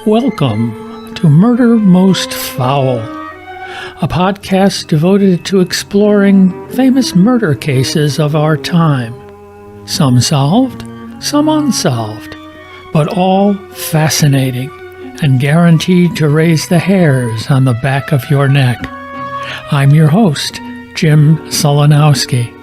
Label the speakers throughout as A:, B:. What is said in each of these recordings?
A: Welcome to Murder Most Foul, a podcast devoted to exploring famous murder cases of our time. Some solved, some unsolved, but all fascinating and guaranteed to raise the hairs on the back of your neck. I'm your host, Jim Solanowski.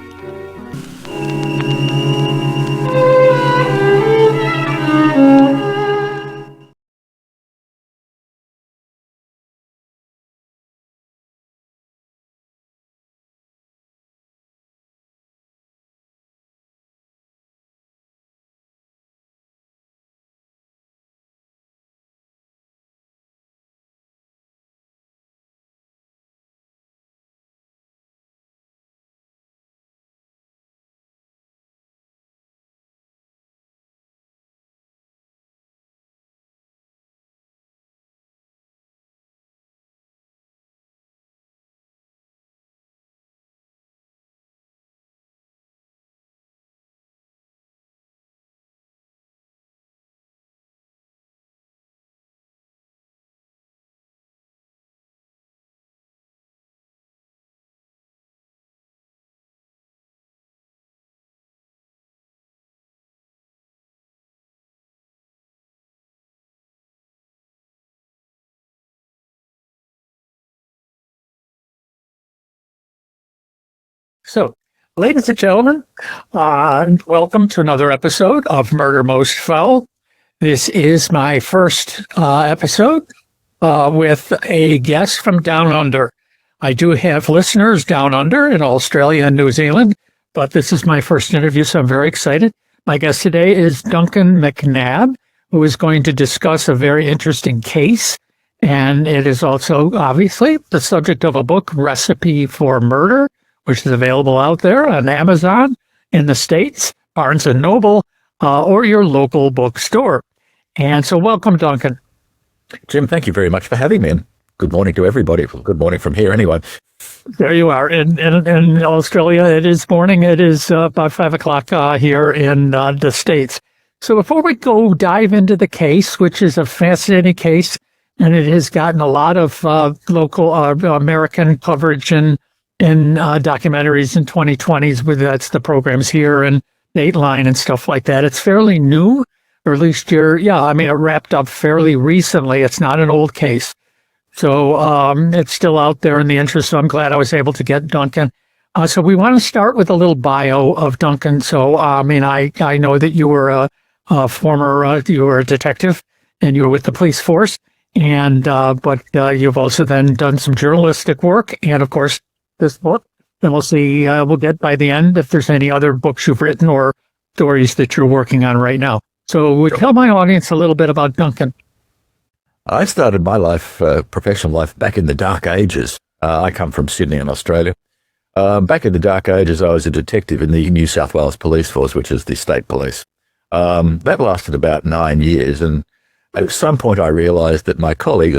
A: So, ladies and gentlemen, welcome to another episode of Murder Most Foul. This is my first episode with a guest from Down Under. I do have listeners down under in Australia and New Zealand, but this is my first interview, so I'm very excited. My guest today is Duncan McNabb, who is going to discuss a very interesting case, and it is also, obviously, the subject of a book, Recipe for Murder, which is available out there on Amazon in the States, Barnes & Noble, or your local bookstore. And so welcome, Duncan.
B: Jim, thank you very much for having me. And good morning to everybody. Good morning from here anyway.
A: There you are. In Australia, it is morning. It is about 5 o'clock here in the States. So before we go dive into the case, which is a fascinating case, and it has gotten a lot of local American coverage in documentaries in 2020s, with that's the programs here and Dateline and stuff like that. It's fairly new, or at least it wrapped up fairly recently. It's not an old case. So it's still out there in the interest. So I'm glad I was able to get Duncan. So we want to start with a little bio of Duncan. So, I know that you were you were a detective and you were with the police force, and but you've also then done some journalistic work, and of course, this book, and we'll see, we'll get by the end if there's any other books you've written or stories that you're working on right now. So tell my audience a little bit about Duncan.
B: I started my life, professional life, back in the dark ages. I come from Sydney in Australia. Back in the dark ages, I was a detective in the New South Wales Police Force, which is the state police. That lasted about 9 years, and at some point I realised that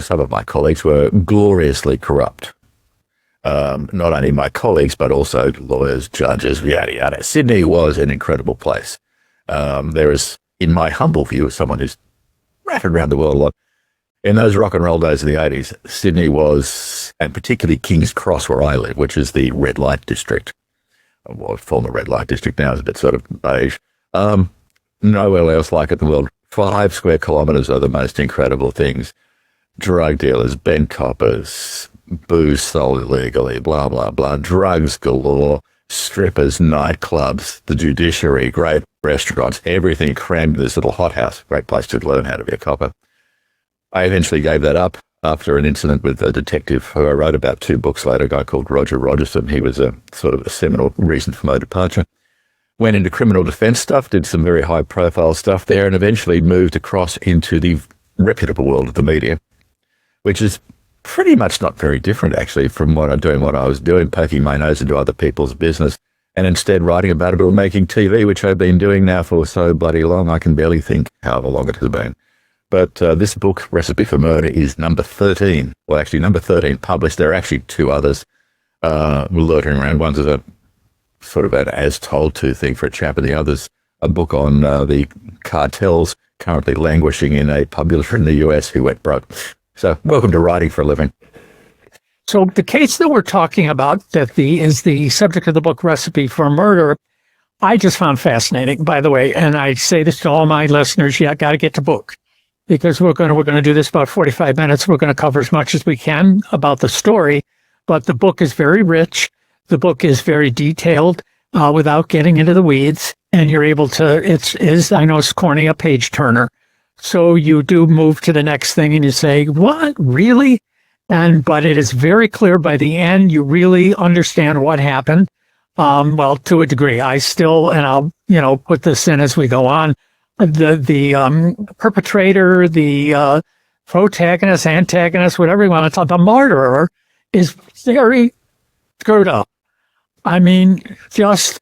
B: some of my colleagues were gloriously corrupt. Not only my colleagues, but also lawyers, judges, yada, yada. Sydney was an incredible place. There is, in my humble view, as someone who's rattled around the world a lot, in those rock and roll days of the 80s, Sydney was, and particularly King's Cross, where I live, which is the red light district. Well, former red light district now is a bit sort of beige. Nowhere else like it in the world. 5 square kilometres are the most incredible things. Drug dealers, bent coppers, booze sold illegally, blah, blah, blah, drugs galore, strippers, nightclubs, the judiciary, great restaurants, everything crammed in this little hothouse. Great place to learn how to be a copper. I eventually gave that up after an incident with a detective who I wrote about 2 books later, a guy called Roger Rogerson. He was a sort of a seminal reason for my departure. Went into criminal defence stuff, did some very high-profile stuff there, and eventually moved across into the reputable world of the media, which is pretty much not very different, actually, from what I was doing, poking my nose into other people's business, and instead writing about it or making TV, which I've been doing now for so bloody long, I can barely think however long it has been. But this book, Recipe for Murder, is number 13. Well, actually, number 13 published. There are actually 2 others lurking around. One's a sort of an as-told-to thing for a chap, and the other's a book on the cartels currently languishing in a publisher in the US who went broke. So welcome to writing for a living.
A: So the case that we're talking about that is the subject of the book, Recipe for Murder, I just found fascinating, by the way. And I say this to all my listeners, got to get the book, because we're going to do this about 45 minutes. We're going to cover as much as we can about the story, but the book is very rich. The book is very detailed without getting into the weeds. And you're able to, I know it's corny, a page turner. So you do move to the next thing and you say, what, really? But it is very clear by the end, you really understand what happened. Well, to a degree, I still, and I'll, put this in as we go on. The perpetrator, the protagonist, antagonist, whatever you want to call it, the murderer is very screwed up. I mean, just,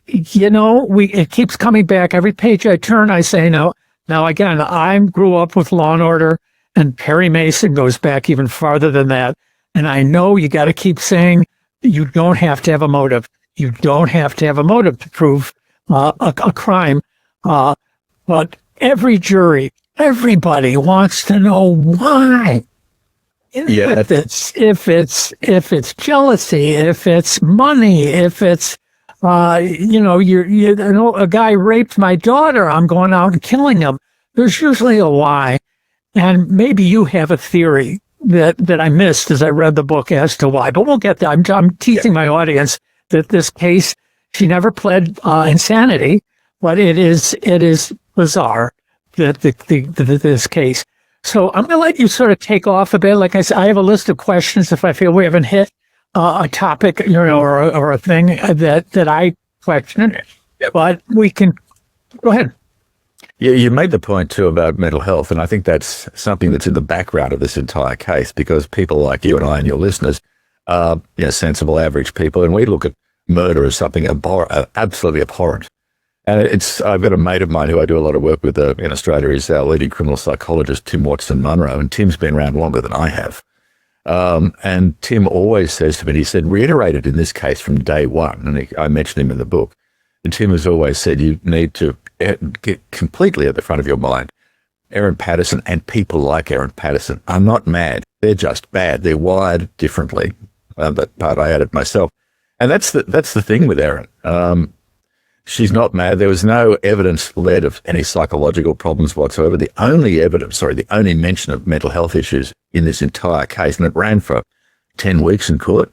A: it keeps coming back. Every page I turn, I say no. Now, again, I grew up with Law and Order, and Perry Mason goes back even farther than that. And I know you got to keep saying you don't have to have a motive. You don't have to have a motive to prove a crime. But every jury, everybody wants to know why. If it's jealousy, if it's money, if it's a guy raped my daughter, I'm going out and killing him. There's usually a why. And maybe you have a theory that I missed as I read the book as to why, but we'll get there. I'm teasing my audience that this case, she never pled insanity, but it is bizarre that this case. So I'm going to let you sort of take off a bit. Like I said, I have a list of questions if I feel we haven't hit a topic, or a thing that I question, but we can go ahead.
B: Yeah, you made the point too about mental health, and I think that's something that's in the background of this entire case, because people like you and I and your listeners are sensible, average people, and we look at murder as something absolutely abhorrent. And I've got a mate of mine who I do a lot of work with in Australia. He's our leading criminal psychologist, Tim Watson-Munro, and Tim's been around longer than I have. And Tim always says to me, he said, reiterated in this case from day one, and I mentioned him in the book, and Tim has always said you need to get completely at the front of your mind. Erin Patterson and people like Erin Patterson are not mad. They're just bad. They're wired differently. That part I added myself. And that's the thing with Erin. She's not mad. There was no evidence led of any psychological problems whatsoever. The only mention of mental health issues in this entire case, and it ran for 10 weeks in court,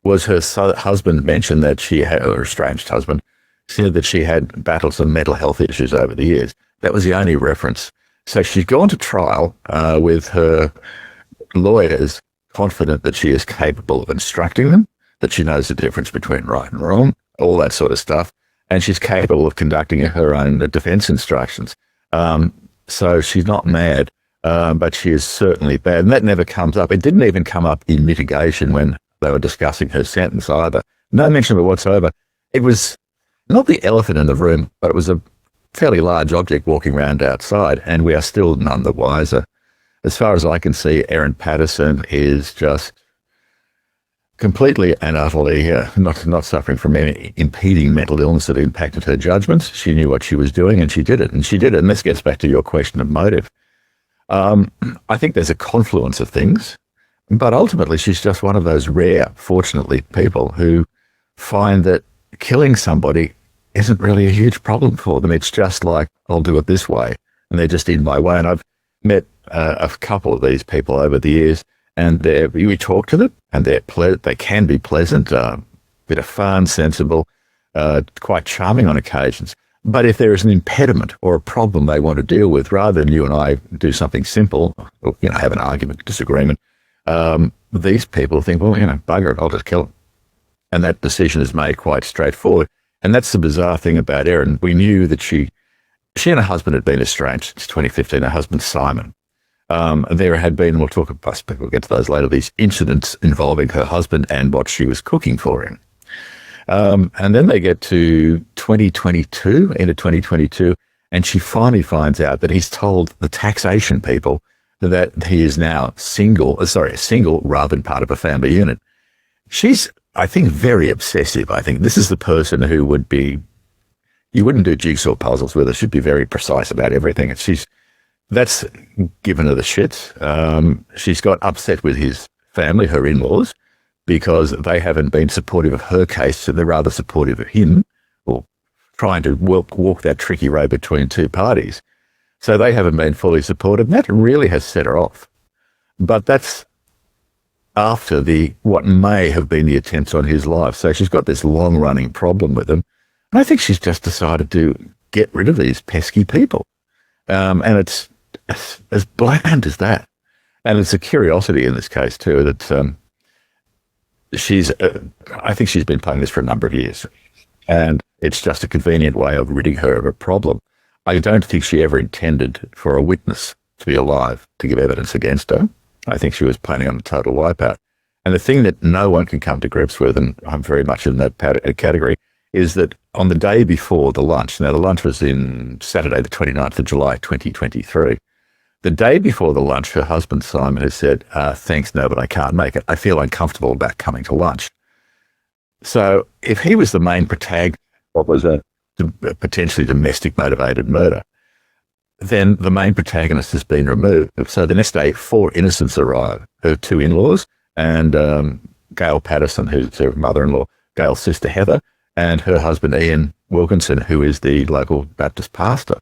B: was her husband mentioned that she had, or estranged husband, said that she had battled some mental health issues over the years. That was the only reference. So she's gone to trial with her lawyers confident that she is capable of instructing them, that she knows the difference between right and wrong, all that sort of stuff. And she's capable of conducting her own defense instructions. So she's not mad, but she is certainly bad. And that never comes up. It didn't even come up in mitigation when they were discussing her sentence either. No mention of it whatsoever. It was not the elephant in the room, but it was a fairly large object walking around outside, and we are still none the wiser. As far as I can see, Erin Patterson is just completely and utterly not suffering from any impeding mental illness that impacted her judgments. She knew what she was doing, and she did it. And this gets back to your question of motive. I think there's a confluence of things, but ultimately she's just one of those rare, fortunately, people who find that killing somebody isn't really a huge problem for them. It's just like, I'll do it this way, and they're just in my way. And I've met a couple of these people over the years, and we talk to them, and they can be pleasant, bit of fun, sensible, quite charming on occasions. But if there is an impediment or a problem they want to deal with, rather than you and I do something simple, or, have an argument, disagreement, these people think, well, bugger it, I'll just kill them. And that decision is made quite straightforward. And that's the bizarre thing about Erin. We knew that she and her husband had been estranged since 2015, her husband Simon. There had been, we'll get to those later, these incidents involving her husband and what she was cooking for him. And then they get to into 2022, and she finally finds out that he's told the taxation people that he is now single rather than part of a family unit. She's, I think, very obsessive. I think this is the person who would be You wouldn't do jigsaw puzzles with her. She'd be very precise about everything. And that's given her the shits. She's got upset with his family, her in-laws, because they haven't been supportive of her case, so they're rather supportive of him, or trying to walk that tricky road between two parties. So they haven't been fully supportive, and that really has set her off. But that's after what may have been the attempts on his life. So she's got this long-running problem with him. And I think she's just decided to get rid of these pesky people. And it's as bland as that. And it's a curiosity in this case, too, that I think she's been playing this for a number of years. And it's just a convenient way of ridding her of a problem. I don't think she ever intended for a witness to be alive to give evidence against her. I think she was planning on a total wipeout. And the thing that no one can come to grips with, and I'm very much in that category, is that on the day before the lunch, now the lunch was in Saturday, the 29th of July, 2023. The day before the lunch, her husband, Simon, has said, thanks, no, but I can't make it. I feel uncomfortable about coming to lunch. So if he was the main protagonist, what was a potentially domestic motivated murder, then the main protagonist has been removed. So the next day, 4 innocents arrive, her 2 in-laws and Gail Patterson, who's her mother-in-law, Gail's sister Heather, and her husband Ian Wilkinson, who is the local Baptist pastor.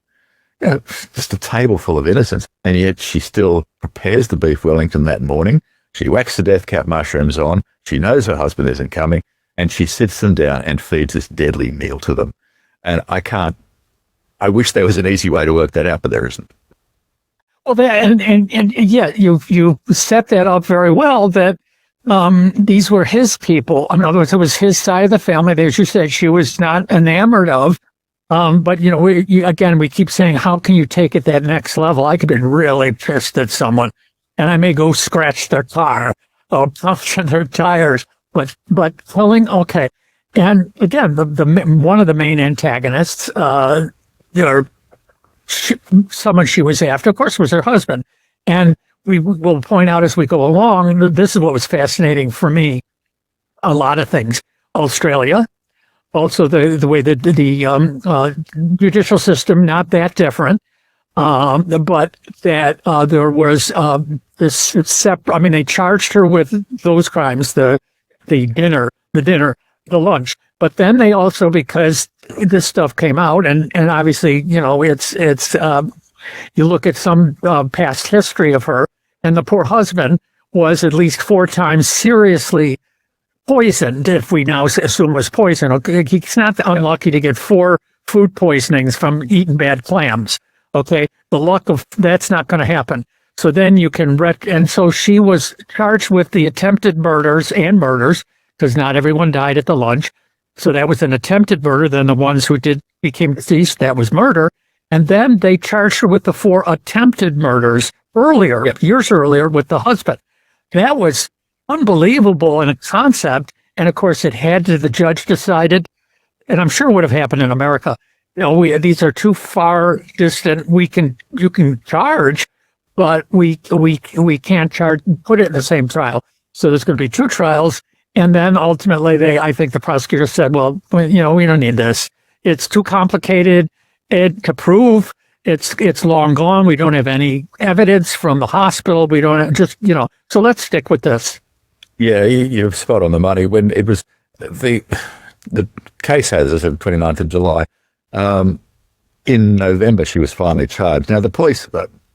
B: You know, just a table full of innocents, and yet she still prepares the beef Wellington that morning. She whacks the death cap mushrooms on. She knows her husband isn't coming, and she sits them down and feeds this deadly meal to them. And I wish there was an easy way to work that out, but there isn't.
A: Well, and yeah, you set that up very well. That these were his people. In other words, it was his side of the family that, as you said, she was not enamored of. But you know, we keep saying, how can you take it that next level? I could have been really pissed at someone, and I may go scratch their car or puncture their tires. But killing, okay. And again, one of the main antagonists, someone she was after, of course, was her husband. And we will point out as we go along, this is what was fascinating for me. A lot of things. Australia, also the way that the judicial system, not that different, but that there was this separate. I mean, they charged her with those crimes, the dinner, the lunch. But then they also, because this stuff came out, and obviously, you know, it's you look at some past history of her, and the poor husband was at least 4 times seriously poisoned, if we now assume it was poison. Okay, he's not unlucky to get 4 food poisonings from eating bad clams. Okay, the luck of that's not going to happen. So then you can and so she was charged with the attempted murders, because not everyone died at the lunch. So that was an attempted murder. Then the ones who became deceased, that was murder. And then they charged her with the 4 attempted murders years earlier with the husband. That was unbelievable in a concept. And of course, the judge decided, and I'm sure it would have happened in America, you know, these are too far distant. You can charge, but we can't put it in the same trial. So there's going to be 2 trials. And then ultimately I think the prosecutor said, well, you know, we don't need this. It's too complicated to prove. It's long gone. We don't have any evidence from the hospital. We don't so let's stick with this.
B: Yeah, you're spot on the money. When it was the case has as of 29th of July, in November, she was finally charged. Now, the police,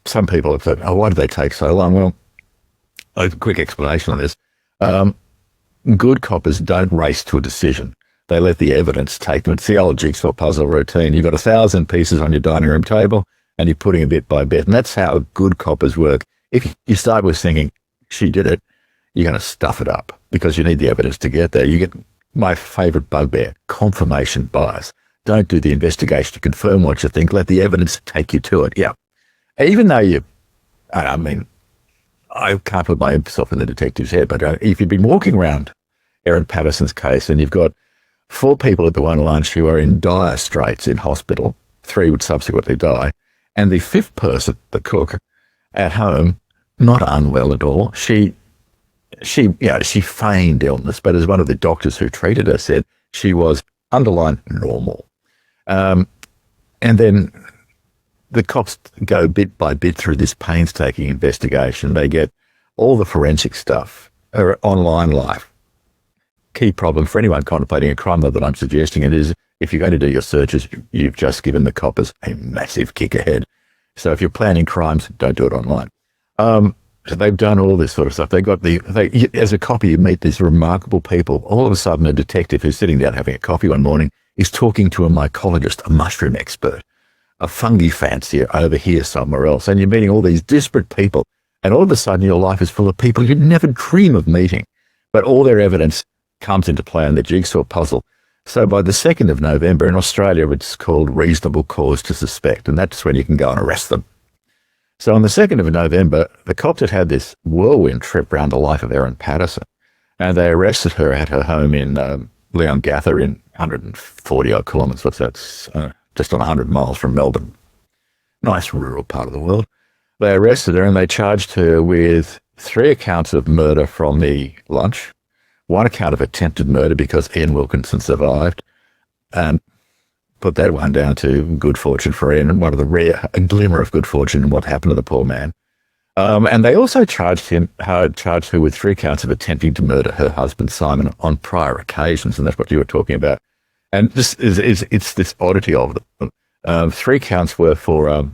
B: some people have said, why did they take so long? Well, a quick explanation on this. Good coppers don't race to a decision. They let the evidence take them. It's the old jigsaw puzzle routine. You've got 1,000 pieces on your dining room table, and you're putting it bit by bit. And that's how good coppers work. If you start with thinking, she did it, you're going to stuff it up because you need the evidence to get there. You get my favorite bugbear, confirmation bias. Don't do the investigation to confirm what you think. Let the evidence take you to it. Yeah. Even though I can't put myself in the detective's head, but if you've been walking around Erin Patterson's case and you've got 4 people at the one lunch who are in dire straits in hospital, 3 would subsequently die, and the 5th person, the cook, at home, not unwell at all. She feigned illness, but as one of the doctors who treated her said, she was underlined normal. And then the cops go bit by bit through this painstaking investigation. They get all the forensic stuff, online life. Key problem for anyone contemplating a crime that I'm suggesting it is, if you're going to do your searches, you've just given the coppers a massive kick ahead. So if you're planning crimes, don't do it online. So they've done all this sort of stuff. As a copper, you meet these remarkable people. All of a sudden, a detective who's sitting down having a coffee one morning is talking to a mycologist, a mushroom expert, a fungi fancier over here somewhere else. And you're meeting all these disparate people. And all of a sudden, your life is full of people you'd never dream of meeting. But all their evidence comes into play in the jigsaw puzzle. So by the 2nd of November in Australia, it's called reasonable cause to suspect. And that's when you can go and arrest them. So on the 2nd of November, the cops had this whirlwind trip around the life of Erin Patterson, and they arrested her at her home in Leongatha in 140-odd kilometres. What's that? Just on 100 miles from Melbourne. Nice rural part of the world. They arrested her and they charged her with 3 accounts of murder from the lunch, 1 account of attempted murder because Ian Wilkinson survived, and put that one down to good fortune for Ian, and one of the a glimmer of good fortune in what happened to the poor man. And they also charged her with 3 counts of attempting to murder her husband, Simon, on prior occasions. And that's what you were talking about. And this it's this oddity of them. 3 counts were for,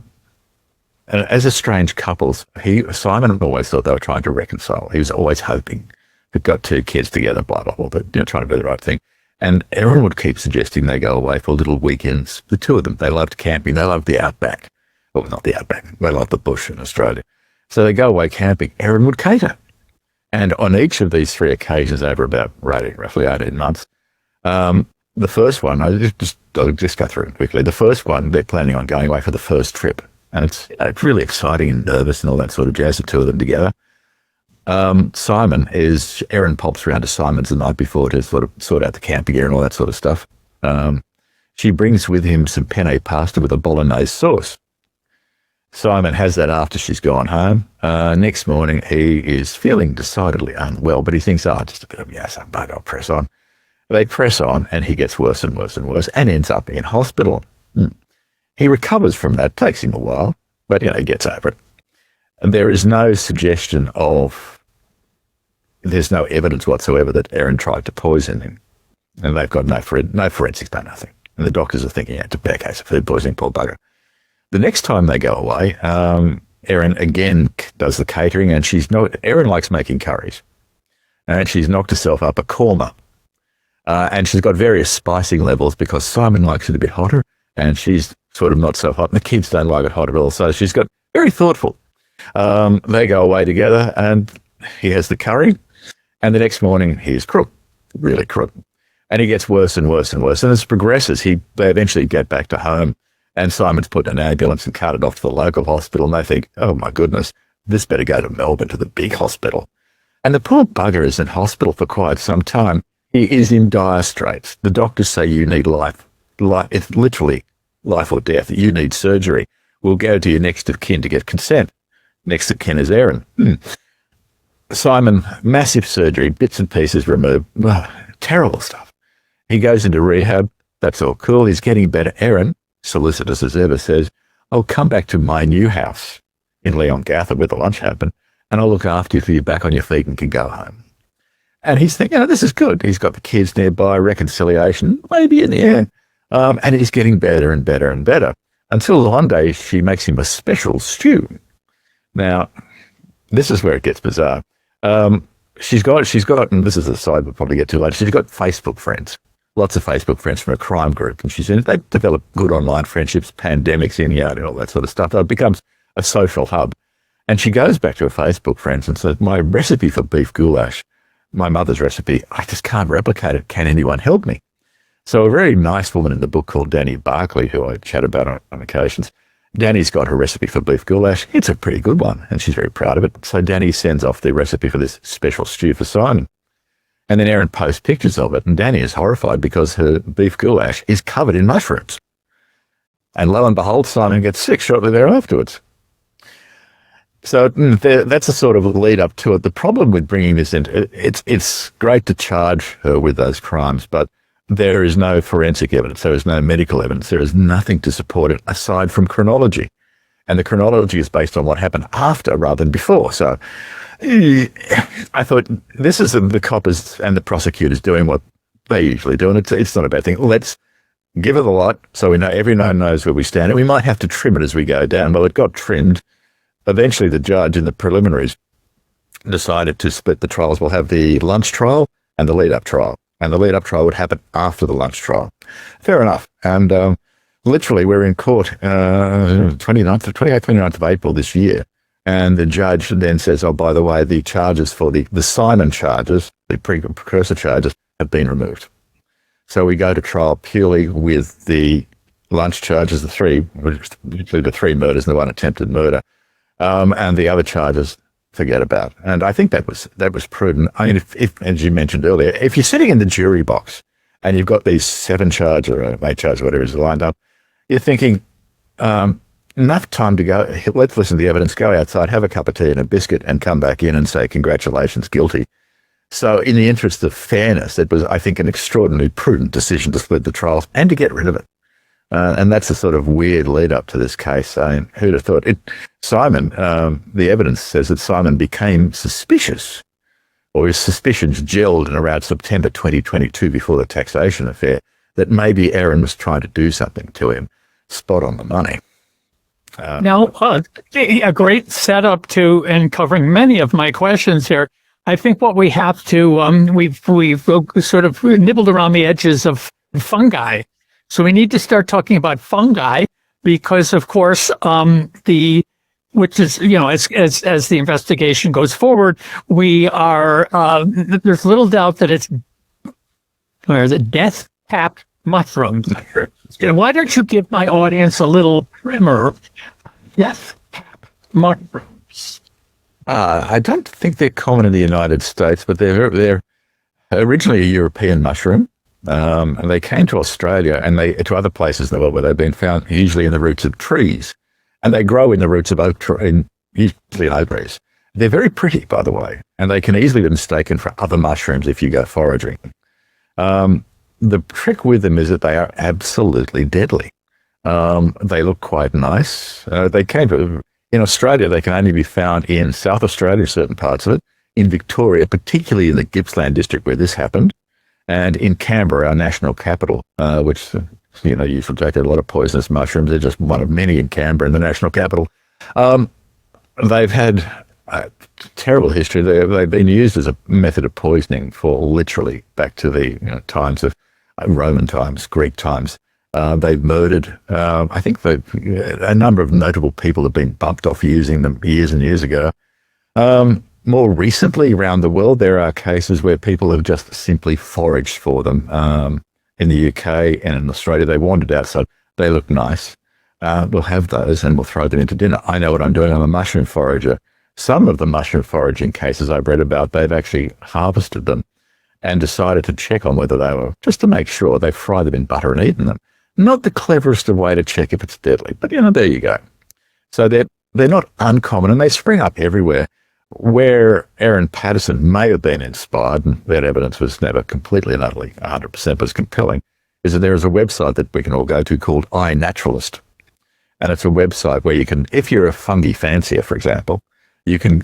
B: as estranged couples, Simon always thought they were trying to reconcile. He was always hoping they've got 2 kids together, blah, blah, blah, but trying to do the right thing. And Erin would keep suggesting they go away for little weekends. The 2 of them, they loved camping. They loved the outback. Well, not the outback. They loved the bush in Australia. So they go away camping. Erin would cater. And on each of these 3 occasions over about roughly 18 months, the first one, I'll just go through it quickly. The first one, they're planning on going away for the first trip. And it's really exciting and nervous and all that sort of jazz, the 2 of them together. Erin pops around to Simon's the night before to sort out the camping gear and all that sort of stuff. She brings with him some penne pasta with a bolognese sauce. Simon has that after she's gone home. Next morning, he is feeling decidedly unwell, but he thinks, just a bit of a bug, I'll press on. They press on, and he gets worse and worse and worse and ends up in hospital. He recovers from that. Takes him a while, but, he gets over it. And there is no suggestion there's no evidence whatsoever that Erin tried to poison him. And they've got no forensics, no nothing. And the doctors are thinking, it's a bad case of food poisoning, poor bugger. The next time they go away, Erin again does the catering, and Erin likes making curries. And she's knocked herself up a korma. And she's got various spicing levels because Simon likes it a bit hotter, and she's sort of not so hot. And the kids don't like it hot at all. So she's got very thoughtful. They go away together, and he has the curry. And the next morning, he's crook, really crook. And he gets worse and worse and worse. And as it progresses, they eventually get back to home. And Simon's put in an ambulance and carted off to the local hospital. And they think, oh, my goodness, this better go to Melbourne, to the big hospital. And the poor bugger is in hospital for quite some time. He is in dire straits. The doctors say you need life. It's literally life or death. You need surgery. We'll go to your next of kin to get consent. Next of kin is Erin. Simon, massive surgery, bits and pieces removed. Terrible stuff. He goes into rehab. That's all cool. He's getting better. Erin, solicitous as ever, says, I'll come back to my new house in Leongatha where the lunch happened, and I'll look after you till you're back on your feet and can go home. And he's thinking, this is good. He's got the kids nearby, reconciliation, maybe in the air. And he's getting better and better and better until one day she makes him a special stew. Now, this is where it gets bizarre. She's got, and this is a side we'll probably get to later, she's got Facebook friends, lots of Facebook friends from a crime group. And they've developed good online friendships, pandemics in here and all that sort of stuff. It becomes a social hub. And she goes back to her Facebook friends and says, my recipe for beef goulash, my mother's recipe, I just can't replicate it. Can anyone help me? So a very nice woman in the book called Danny Barclay, who I chat about on occasions, Danny's got her recipe for beef goulash. It's a pretty good one, and she's very proud of it. So Danny sends off the recipe for this special stew for Simon. And then Erin posts pictures of it, and Danny is horrified because her beef goulash is covered in mushrooms. And lo and behold, Simon gets sick shortly thereafter. So that's a sort of lead up to it. The problem with bringing this in, it's great to charge her with those crimes, but there is no forensic evidence. There is no medical evidence. There is nothing to support it aside from chronology. And the chronology is based on what happened after rather than before. So I thought this is the coppers and the prosecutors doing what they usually do. And it's not a bad thing. Let's give it a lot so we know everyone knows where we stand. And we might have to trim it as we go down. Well, it got trimmed. Eventually, the judge in the preliminaries decided to split the trials. We'll have the lunch trial and the lead-up trial. And the lead-up trial would happen after the lunch trial. Fair enough. And literally, we're in court 29th of April this year. And the judge then says, oh, by the way, the charges for the Simon charges, the precursor charges, have been removed. So we go to trial purely with the lunch charges, the three murders and the one attempted murder, and the other charges, forget about. And I think that was prudent. I mean, if as you mentioned earlier, if you're sitting in the jury box and you've got these 7 charges or 8 charges, whatever is lined up, you're thinking, enough time to go, let's listen to the evidence, go outside, have a cup of tea and a biscuit and come back in and say, congratulations, guilty. So in the interest of fairness, it was, I think, an extraordinarily prudent decision to split the trials and to get rid of it. And that's a sort of weird lead up to this case. Who'd have thought it? Simon, the evidence says that Simon became suspicious, or his suspicions gelled in around September 2022 before the taxation affair, that maybe Erin was trying to do something to him. Spot on the money.
A: Now, a great setup to and covering many of my questions here. I think what we have to, we've sort of nibbled around the edges of fungi. So we need to start talking about fungi because, of course, which is, as the investigation goes forward, we are, there's little doubt that it's, where is it, death-capped mushrooms. Why don't you give my audience a little primer? Death-capped mushrooms.
B: I don't think they're common in the United States, but they're originally a European mushroom. And they came to Australia and to other places in the world where they've been found, usually in the roots of trees. And they grow in the roots of oak trees, usually in oak trees. They're very pretty, by the way, and they can easily be mistaken for other mushrooms if you go foraging. The trick with them is that they are absolutely deadly. They look quite nice. In Australia, they can only be found in South Australia, certain parts of it, in Victoria, particularly in the Gippsland district where this happened, and in Canberra, our national capital, which, usually take a lot of poisonous mushrooms. They're just one of many in Canberra, in the national capital. They've had a terrible history. They've been used as a method of poisoning for literally back to the times of Roman times, Greek times. They've murdered, I think a number of notable people have been bumped off using them years and years ago. More recently around the world, there are cases where people have just simply foraged for them. In the UK and in Australia, they wandered outside. They look nice. We'll have those and we'll throw them into dinner. I know what I'm doing. I'm a mushroom forager. Some of the mushroom foraging cases I've read about, they've actually harvested them and decided to check on whether they were, just to make sure, they fry them in butter and eaten them. Not the cleverest of way to check if it's deadly, but there you go. So they're not uncommon and they spring up everywhere. Where Erin Patterson may have been inspired, and that evidence was never completely and utterly 100% as compelling, is that there is a website that we can all go to called iNaturalist. And it's a website where you can, if you're a fungi fancier, for example, you can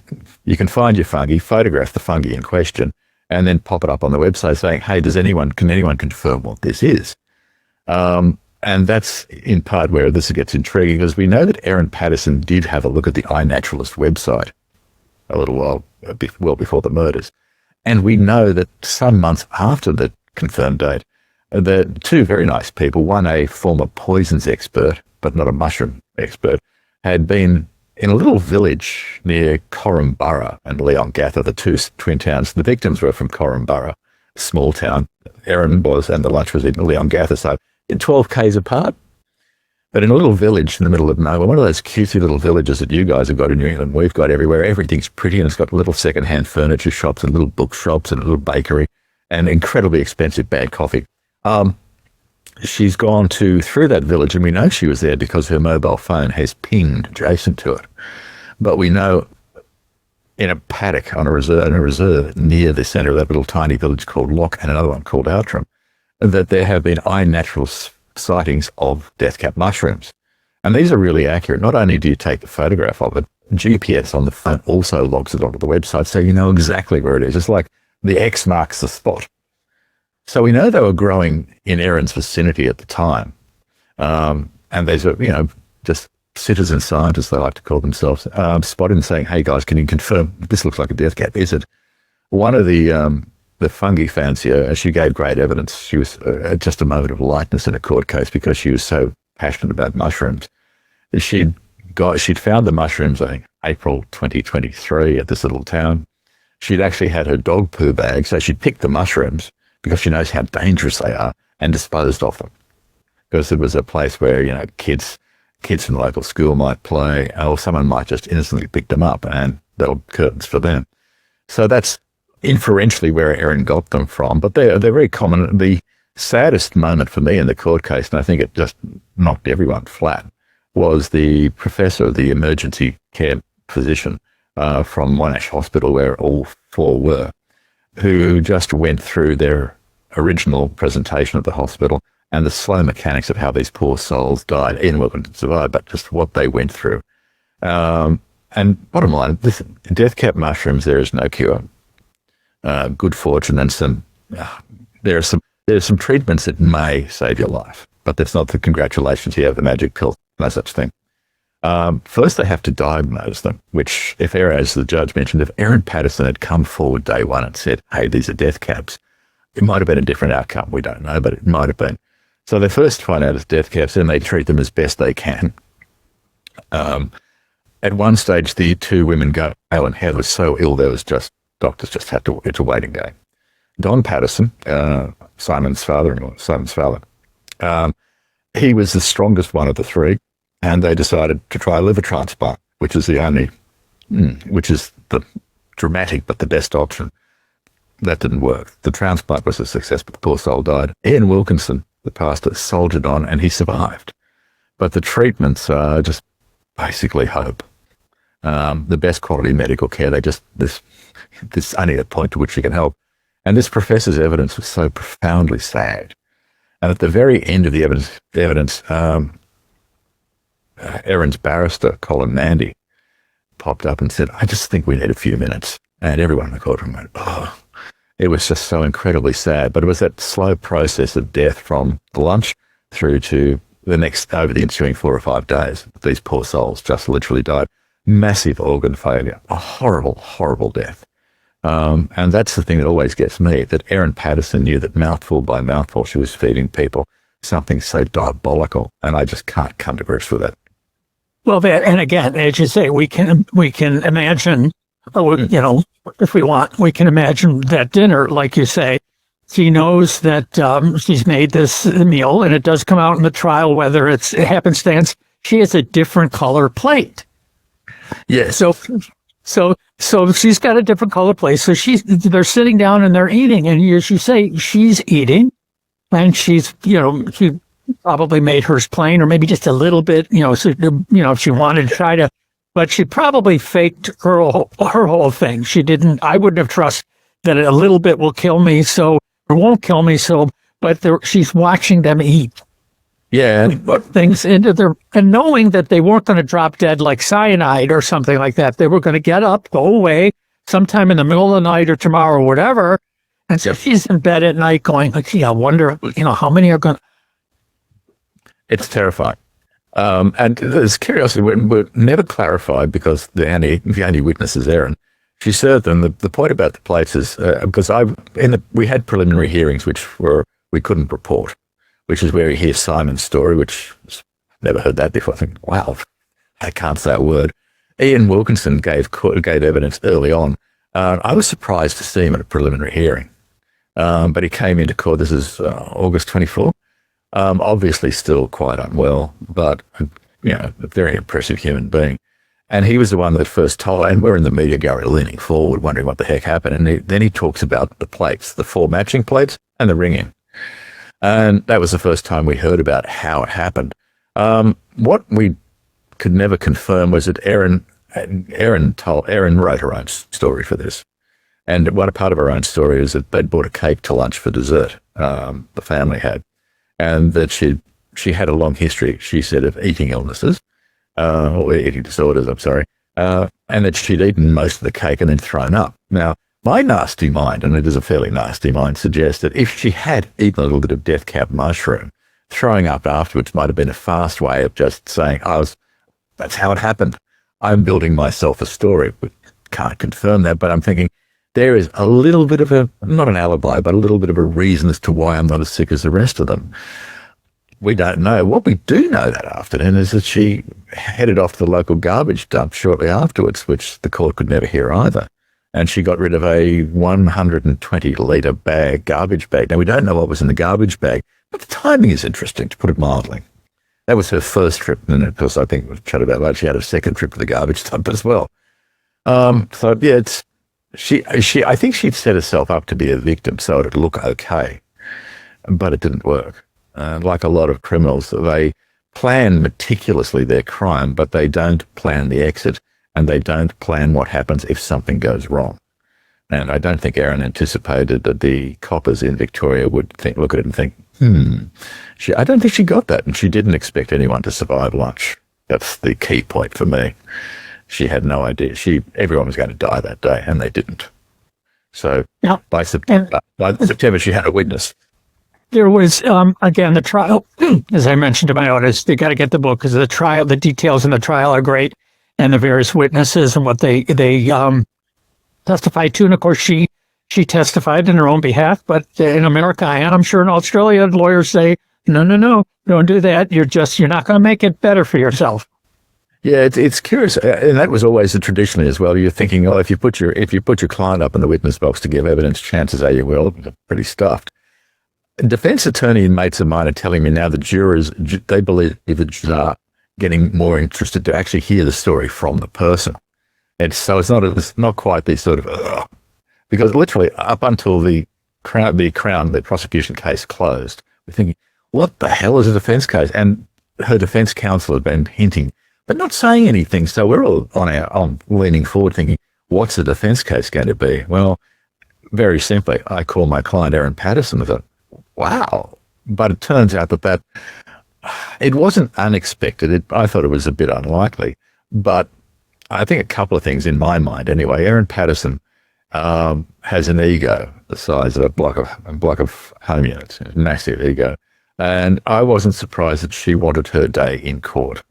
B: find your fungi, photograph the fungi in question, and then pop it up on the website saying, hey, can anyone confirm what this is? And that's in part where this gets intriguing, because we know that Erin Patterson did have a look at the iNaturalist website a little while, well before the murders. And we know that some months after the confirmed date, the 2 very nice people, one a former poisons expert, but not a mushroom expert, had been in a little village near Korumburra and Leongatha, the 2 twin towns. The victims were from Korumburra, a small town. Erin was, and the lunch was in Leongatha, so 12 k's apart. But in a little village in the middle of nowhere, one of those cutesy little villages that you guys have got in New England, we've got everywhere. Everything's pretty and it's got little second-hand furniture shops and little book shops and a little bakery and incredibly expensive bad coffee. She's gone through that village, and we know she was there because her mobile phone has pinged adjacent to it. But we know in a paddock on a reserve near the centre of that little tiny village called Loch and another one called Outram, that there have been eye natural sightings of death cap mushrooms. And these are really accurate. Not only do you take a photograph of it, GPS on the phone also logs it onto the website, so you know exactly where it is. It's like the X marks the spot. So we know they were growing in Erin's vicinity at the time. And there's just citizen scientists, they like to call themselves, spotted and saying, hey guys, can you confirm this looks like a death cap? Is it? One of the fungi fancier, she gave great evidence. She was just a moment of lightness in a court case because she was so passionate about mushrooms. She'd found the mushrooms, I think, April 2023 at this little town. She'd actually had her dog poo bag, so she'd picked the mushrooms because she knows how dangerous they are and disposed of them. Because it was a place where, kids from the local school might play, or someone might just innocently pick them up and there were curtains for them. So that's inferentially where Erin got them from, but they're very common. The saddest moment for me in the court case, and I think it just knocked everyone flat, was the professor, the emergency care physician from Monash Hospital, where all four were, who just went through their original presentation of the hospital and the slow mechanics of how these poor souls died. Ian Wellington survived, but just what they went through. And bottom line, listen, death cap mushrooms, there is no cure. Good fortune and there are some treatments that may save your life, but that's not the congratulations, you have the magic pill, no such thing. First, they have to diagnose them, which as the judge mentioned, if Erin Patterson had come forward day one and said, hey, these are death caps, it might have been a different outcome. We don't know, but it might have been. So they first find out it's death caps and they treat them as best they can. At one stage, the two women go, Gail and Heather was so ill, doctors just had to, it's a waiting game. Don Patterson, Simon's father, he was the strongest one of the three, and they decided to try a liver transplant, which is the dramatic but the best option. That didn't work. The transplant was a success, but the poor soul died. Ian Wilkinson, the pastor, soldiered on and he survived. But the treatments are just basically hope. The best quality medical care, there's only a point to which you can help. And this professor's evidence was so profoundly sad. And at the very end of the evidence, Erin's barrister, Colin Mandy, popped up and said, I just think we need a few minutes. And everyone in the courtroom went, oh. It was just so incredibly sad. But it was that slow process of death from the lunch through to over the ensuing 4 or 5 days. These poor souls just literally died. Massive organ failure, a horrible, horrible death. And that's the thing that always gets me, that Erin Patterson knew that mouthful by mouthful she was feeding people something so diabolical, and I just can't come to grips with it.
A: Well, and again, as you say, we can imagine, if we want, we can imagine that dinner, like you say. She knows that she's made this meal, and it does come out in the trial, whether it's happenstance. She has a different color plate.
B: Yes.
A: So she's got a different color plate. So they're sitting down and they're eating, and as you say, she's eating, and she probably made hers plain, or maybe just a little bit, if she wanted to try to, but she probably faked her whole thing. She didn't. I wouldn't have trusted that a little bit will kill me, or won't kill me. But she's watching them eat.
B: Yeah.
A: We put things into and knowing that they weren't going to drop dead like cyanide or something like that. They were going to get up, go away sometime in the middle of the night or tomorrow or whatever. And so she's in bed at night going, gee, I wonder, how many are going to.
B: It's terrifying. And there's curiosity, we're never clarified because the only witness is Erin. She served them. The point about the plates is, because we had preliminary hearings we couldn't report, which is where you hear Simon's story, which never heard that before. I think, wow, I can't say a word. Ian Wilkinson gave evidence early on. I was surprised to see him at a preliminary hearing, but he came into court. This is August 24. Obviously still quite unwell, but a very impressive human being. And he was the one that first told, and we're in the media gallery leaning forward, wondering what the heck happened. And then he talks about the plates, the 4 matching plates and the ring-in. And that was the first time we heard about how it happened. What we could never confirm was that Erin wrote her own story for this. And one part of her own story is that they'd bought a cake to lunch for dessert, the family had, and that she had a long history, she said, of eating illnesses, or eating disorders, I'm sorry, and that she'd eaten most of the cake and then thrown up. Now, my nasty mind, and it is a fairly nasty mind, suggests that if she had eaten a little bit of death cab mushroom, throwing up afterwards might have been a fast way of just saying, that's how it happened. I'm building myself a story. We can't confirm that, but I'm thinking there is a little bit of not an alibi, but a little bit of a reason as to why I'm not as sick as the rest of them. We don't know. What we do know that afternoon is that she headed off to the local garbage dump shortly afterwards, which the court could never hear either. And she got rid of a 120-litre garbage bag. Now, we don't know what was in the garbage bag, but the timing is interesting, to put it mildly. That was her first trip, and of course, I think we'll chat about that. She had a second trip to the garbage dump as well. So yeah, I think she'd set herself up to be a victim, so it'd look okay, but it didn't work. Like a lot of criminals, they plan meticulously their crime, but they don't plan the exit, and they don't plan what happens if something goes wrong. And I don't think Erin anticipated that the coppers in Victoria would look at it and think, I don't think she got that, and she didn't expect anyone to survive lunch. That's the key point for me. She had no idea. Everyone was going to die that day, and they didn't. So by September, she had a witness.
A: There was, again, the trial, as I mentioned to my audience, they got to get the book because the trial, the details in the trial are great, and the various witnesses and what they testified to. And of course, she testified in her own behalf, but in America, and I'm sure in Australia, lawyers say, no, don't do that. You're not going to make it better for yourself.
B: Yeah, it's curious, and that was always the traditionally as well. You're thinking, if you put your client up in the witness box to give evidence, chances are you will. Pretty stuffed. A defense attorney and mates of mine are telling me now the jurors, they believe it's getting more interested to actually hear the story from the person. And so it's not quite the sort of, because literally up until the prosecution case closed, we're thinking, what the hell is a defense case? And her defense counsel had been hinting, but not saying anything. So we're all on leaning forward thinking, what's the defense case going to be? Well, very simply, I call my client Erin Patterson and thought, wow. But it turns out that it wasn't unexpected. I thought it was a bit unlikely, but I think a couple of things in my mind anyway. Erin Patterson has an ego the size of a block of home units, a massive ego. And I wasn't surprised that she wanted her day in court.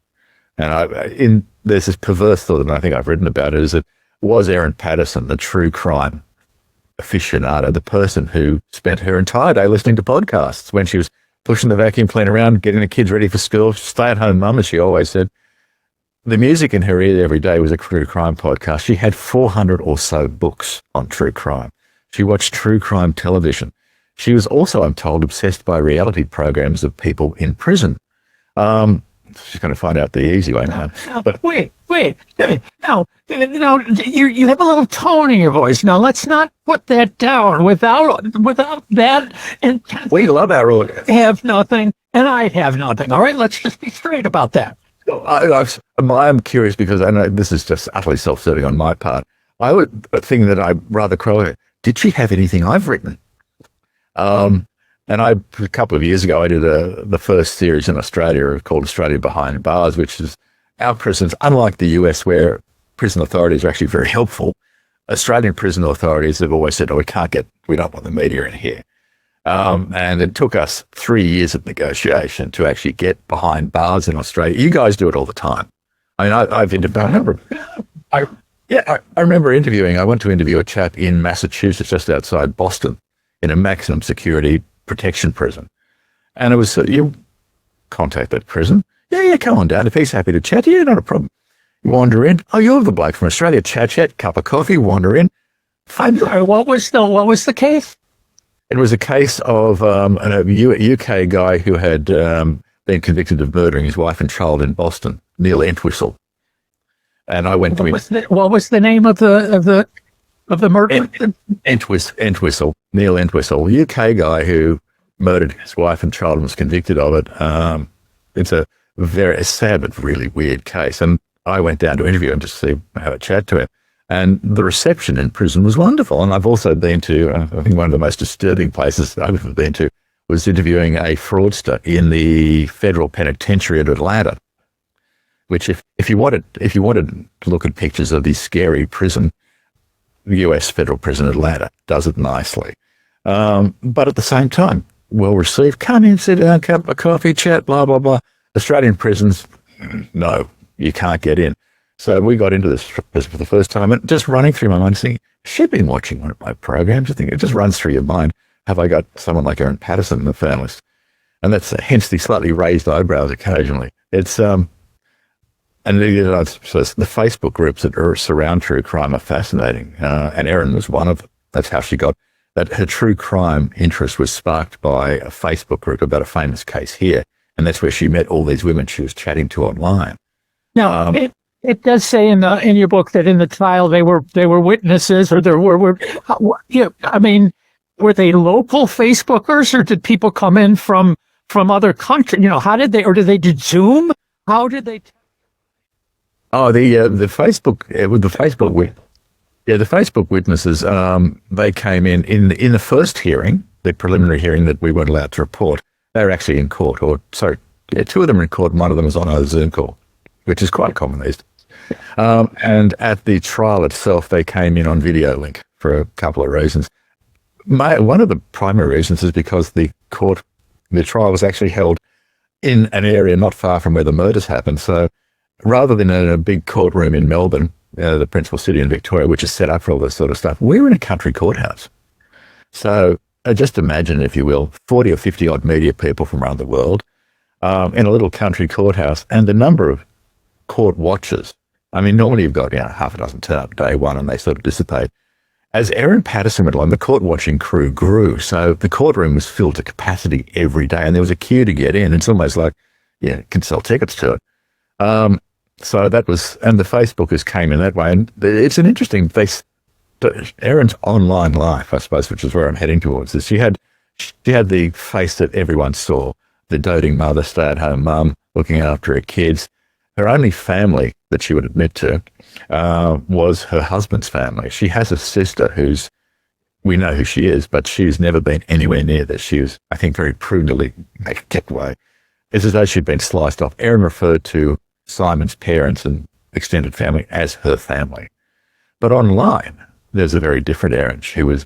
B: And there's this perverse thought, and I think I've written about it, is that was Erin Patterson the true crime aficionado, the person who spent her entire day listening to podcasts when she was pushing the vacuum cleaner around, getting the kids ready for school, stay-at-home mum, as she always said. The music in her ear every day was a true crime podcast. She had 400 or so books on true crime. She watched true crime television. She was also, I'm told, obsessed by reality programs of people in prison. She's going to find out the easy way now.
A: But wait. Now, you have a little tone in your voice. Now, let's not put that down without that. And
B: we love our audience.
A: Have nothing, and I have nothing. All right, let's just be straight about that.
B: I'm curious because I know this is just utterly self-serving on my part. A thing that I rather crow, did she have anything I've written? And a couple of years ago, I did the first series in Australia called Australia Behind Bars, which is our prisons, unlike the US where prison authorities are actually very helpful. Australian prison authorities have always said, we don't want the media in here. And it took us 3 years of negotiation to actually get behind bars in Australia. You guys do it all the time. I mean, I remember interviewing, I went to interview a chap in Massachusetts, just outside Boston, in a maximum security protection prison. And it was, you contact that prison. Yeah, come on down. If he's happy to chat, yeah, not a problem. You wander in. Oh, you're the bloke from Australia. Chat, cup of coffee, wander in.
A: What was the case?
B: It was a case of a UK guy who had been convicted of murdering his wife and child in Boston, Neil Entwistle. And I went to him.
A: What was the name of the murder?
B: Entwistle, Neil Entwistle, UK guy who murdered his wife and child and was convicted of it. It's a very sad but really weird case. And I went down to interview him to have a chat to him. And the reception in prison was wonderful. And I've also been to, I think one of the most disturbing places I've ever been to was interviewing a fraudster in the federal penitentiary at Atlanta, which if you wanted to look at pictures of the scary prison, the US federal prison Atlanta does it nicely. But at the same time, well received, come in, sit down, cup of coffee, chat, blah, blah, blah. Australian prisons, no, you can't get in. So we got into this prison for the first time, and just running through my mind, thinking, she'd been watching one of my programs. I think it just runs through your mind. Have I got someone like Erin Patterson in the family? And that's hence the slightly raised eyebrows occasionally. It's and so the Facebook groups that surround true crime are fascinating, and Erin was one of them. That's how she got that. Her true crime interest was sparked by a Facebook group about a famous case here, and that's where she met all these women she was chatting to online.
A: Now, it does say in your book that in the trial they were witnesses, or there were I mean, were they local Facebookers, or did people come in from other countries? How did they, or did they do Zoom? How did they?
B: The Facebook witnesses, they came in the first hearing, the preliminary hearing that we weren't allowed to report. They were actually in court, two of them were in court, and one of them was on a Zoom call, which is quite common these days. And at the trial itself, they came in on video link for a couple of reasons. One of the primary reasons is because the trial was actually held in an area not far from where the murders happened. So rather than in a big courtroom in Melbourne, the principal city in Victoria, which is set up for all this sort of stuff, we were in a country courthouse. So just imagine, if you will, 40 or 50 odd media people from around the world in a little country courthouse, and the number of court watchers. I mean, normally you've got half a dozen turn up day one and they sort of dissipate. As Erin Patterson went along, the court watching crew grew. So the courtroom was filled to capacity every day, and there was a queue to get in. It's almost like, you can sell tickets to it. So that was, and the Facebookers came in that way. And it's an interesting, Erin's online life, I suppose, which is where I'm heading towards, is she had the face that everyone saw, the doting mother, stay-at-home mum, looking after her kids. Her only family that she would admit to was her husband's family. She has a sister we know who she is, but she's never been anywhere near this. She was, I think, very prudently kept away. It's as though she'd been sliced off. Erin referred to Simon's parents and extended family as her family. But online, there's a very different Erin. She was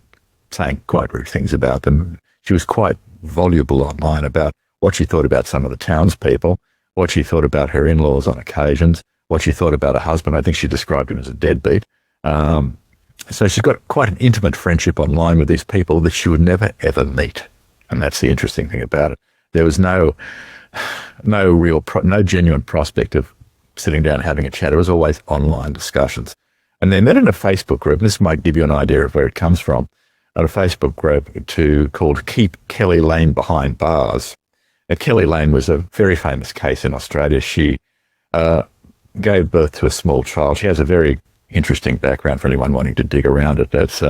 B: saying quite rude things about them. She was quite voluble online about what she thought about some of the townspeople, what she thought about her in-laws on occasions, what she thought about her husband. I think she described him as a deadbeat. So she's got quite an intimate friendship online with these people that she would never, ever meet. And that's the interesting thing about it. There was no genuine prospect of sitting down and having a chat. It was always online discussions. And they met in a Facebook group, and this might give you an idea of where it comes from, at a Facebook group called Keep Kelly Lane Behind Bars. Now, Kelly Lane was a very famous case in Australia. She gave birth to a small child. She has a very interesting background for anyone wanting to dig around it. That's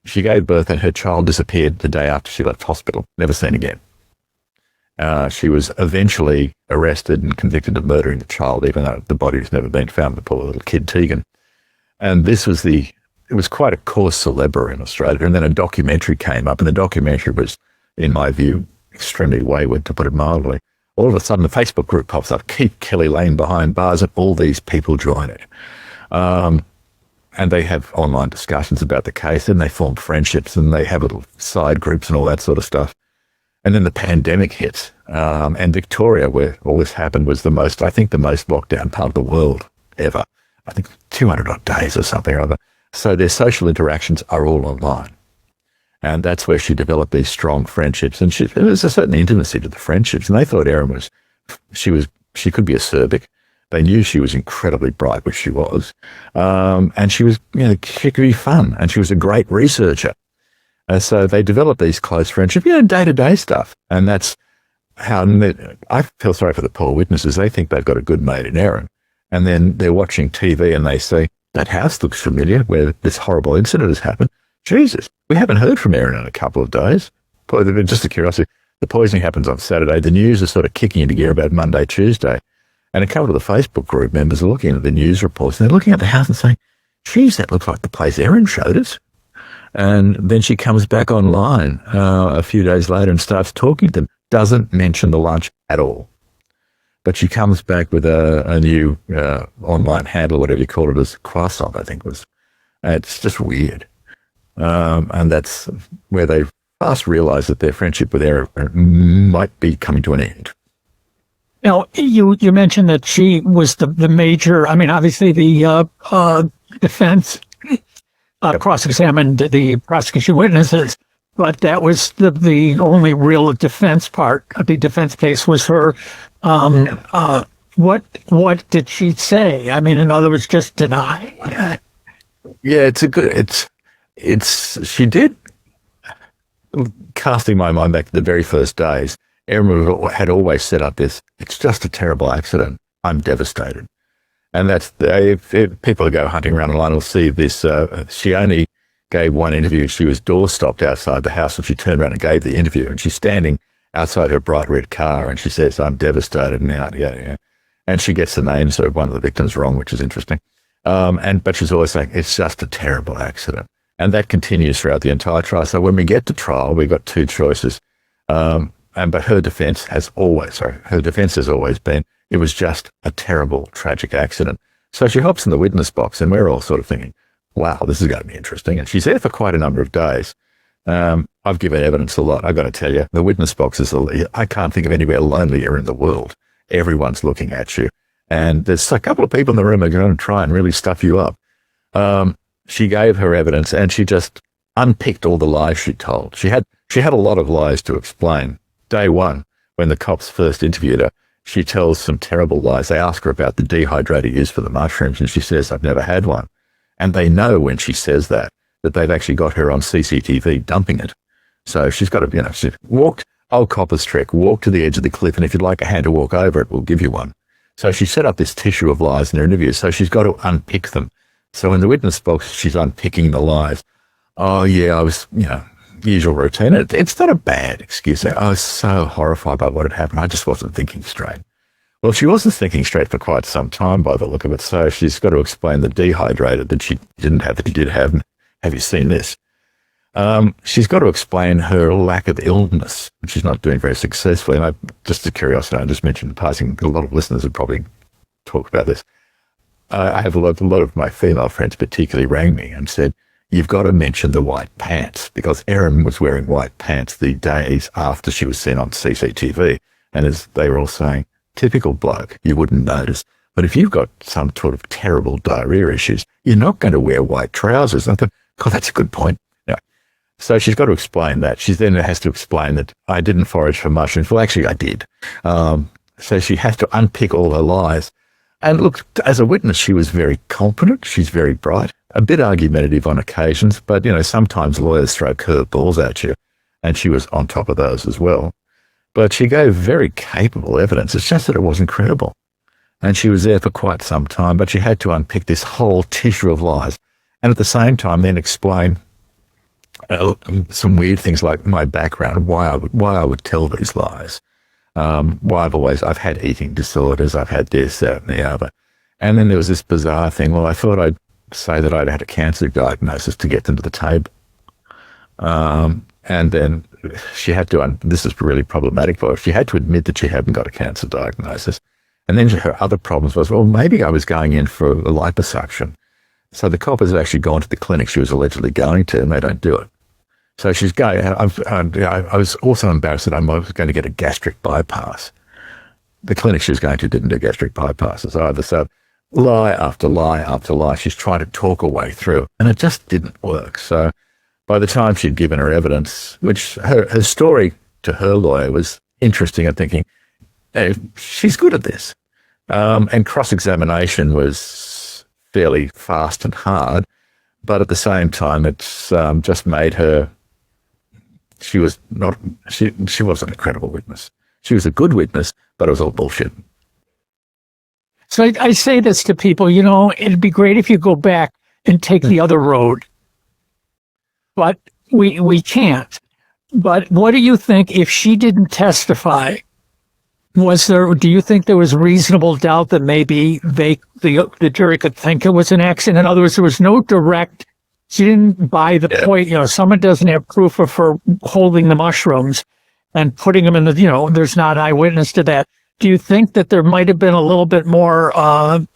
B: she gave birth and her child disappeared the day after she left hospital, never seen again. She was eventually arrested and convicted of murdering the child, even though the body has never been found, the poor little kid Tegan. And it was quite a cause célèbre in Australia. And then a documentary came up, and the documentary was, in my view, extremely wayward, to put it mildly. All of a sudden, the Facebook group pops up, Keep Kelly Lane Behind Bars, and all these people join it. And they have online discussions about the case, and they form friendships, and they have little side groups and all that sort of stuff. And then the pandemic hits, and Victoria, where all this happened, was the most locked down part of the world ever. I think 200 odd days or something or other. So their social interactions are all online. And that's where she developed these strong friendships. And there was a certain intimacy to the friendships. And they thought Erin she could be acerbic. They knew she was incredibly bright, which she was. And she could be fun. And she was a great researcher. So they developed these close friendships, day-to-day stuff. And that's how I feel sorry for the poor witnesses. They think they've got a good mate in Erin. And then they're watching TV and they say, that house looks familiar where this horrible incident has happened. Jesus, we haven't heard from Erin in a couple of days. Just a curiosity, the poisoning happens on Saturday. The news is sort of kicking into gear about Monday, Tuesday. And a couple of the Facebook group members are looking at the news reports and they're looking at the house and saying, geez, that looks like the place Erin showed us. And then she comes back online a few days later and starts talking to them. Doesn't mention the lunch at all. But she comes back with a new online handle, whatever you call it, as croissant, I think it was. It's just weird. And that's where they fast realised that their friendship with Erin might be coming to an end.
A: Now, you mentioned that she was the major, I mean, obviously the defense cross-examined the prosecution witnesses, but that was the only real defense part of the defense case was her. What did she say? I mean, in other words, just deny.
B: Yeah, she did, casting my mind back to the very first days, Erin had always set up this, it's just a terrible accident. I'm devastated. And that's, if people go hunting around online will see this, she only gave one interview. She was door stopped outside the house and she turned around and gave the interview. And she's standing outside her bright red car and she says, I'm devastated now. Yeah. And she gets the names of one of the victims wrong, which is interesting. But she's always saying, it's just a terrible accident. And that continues throughout the entire trial. So when we get to trial, we've got two choices. But her defense has always been, it was just a terrible, tragic accident. So she hops in the witness box and we're all sort of thinking, wow, this is going to be interesting. And she's there for quite a number of days. I've given evidence a lot. I've got to tell you, the witness box I can't think of anywhere lonelier in the world. Everyone's looking at you. And there's a couple of people in the room who are going to try and really stuff you up. She gave her evidence and she just unpicked all the lies she told. She had a lot of lies to explain. Day one, when the cops first interviewed her, she tells some terrible lies. They ask her about the dehydrator used for the mushrooms, and she says, I've never had one. And they know when she says that they've actually got her on CCTV dumping it. So she's got to, she walked, old copper's trick, walk to the edge of the cliff, and if you'd like a hand to walk over it, we'll give you one. So she set up this tissue of lies in her interview, so she's got to unpick them. So in the witness box, she's unpicking the lies. Oh, yeah, I was, usual routine. It's not a bad excuse. I was so horrified by what had happened. I just wasn't thinking straight. Well, she wasn't thinking straight for quite some time by the look of it. So she's got to explain the dehydrator that she didn't have, that she did have. Have you seen this? She's got to explain her lack of illness, which she's not doing very successfully. And just a curiosity, I just mentioned in passing, a lot of listeners would probably talk about this. I have a lot of my female friends particularly rang me and said, you've got to mention the white pants, because Erin was wearing white pants the days after she was seen on CCTV. And as they were all saying, typical bloke, you wouldn't notice. But if you've got some sort of terrible diarrhea issues, you're not going to wear white trousers. And I thought, God, that's a good point. Anyway, so she's got to explain that. She then has to explain that I didn't forage for mushrooms. Well, actually, I did. So she has to unpick all her lies. And look, as a witness, she was very competent. She's very bright, a bit argumentative on occasions, but, sometimes lawyers throw curveballs at you, and she was on top of those as well. But she gave very capable evidence. It's just that it wasn't credible. And she was there for quite some time, but she had to unpick this whole tissue of lies. And at the same time, then explain some weird things like my background, why I would tell these lies. Why I've had eating disorders, I've had this, that, and the other. And then there was this bizarre thing. Well, I thought I'd say that I'd had a cancer diagnosis to get them to the table. And then she had to, this is really problematic for her, she had to admit that she hadn't got a cancer diagnosis. And then her other problems was, well, maybe I was going in for a liposuction. So the coppers had actually gone to the clinic she was allegedly going to, and they don't do it. So she's going, I was also embarrassed that I was going to get a gastric bypass. The clinic she was going to didn't do gastric bypasses either. So lie after lie after lie, she's trying to talk her way through, and it just didn't work. So by the time she'd given her evidence, which her story to her lawyer was interesting, I'm thinking, hey, she's good at this. And cross-examination was fairly fast and hard, but at the same time, it's just made her, she wasn't a credible witness. She was a good witness, but it was all bullshit.
A: So I say this to people, it'd be great if you go back and take the other road. But we can't. But what do you think if she didn't testify? Do you think there was reasonable doubt that maybe the jury could think it was an accident? In other words, there was no direct, she didn't buy the point, someone doesn't have proof of her holding the mushrooms and putting them in there's not eyewitness to that. Do you think that there might have been a little bit more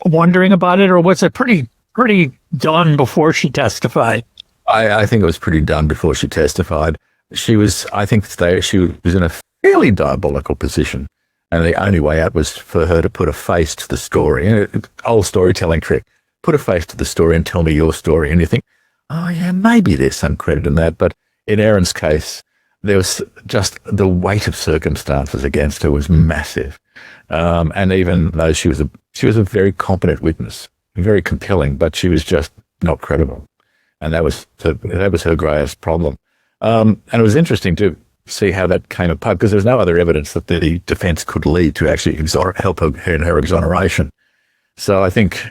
A: wondering about it, or was it pretty done before she testified?
B: I think it was pretty done before she testified. She was in a fairly diabolical position. And the only way out was for her to put a face to the story. Old storytelling trick. Put a face to the story and tell me your story. And you think, oh, yeah, maybe there's some credit in that. But in Erin's case, there was just the weight of circumstances against her was massive. And even though she was a very competent witness, very compelling, but she was just not credible. And that was her greatest problem. And it was interesting to see how that came apart, because there's no other evidence that the defense could lead to actually help her in her exoneration. So I think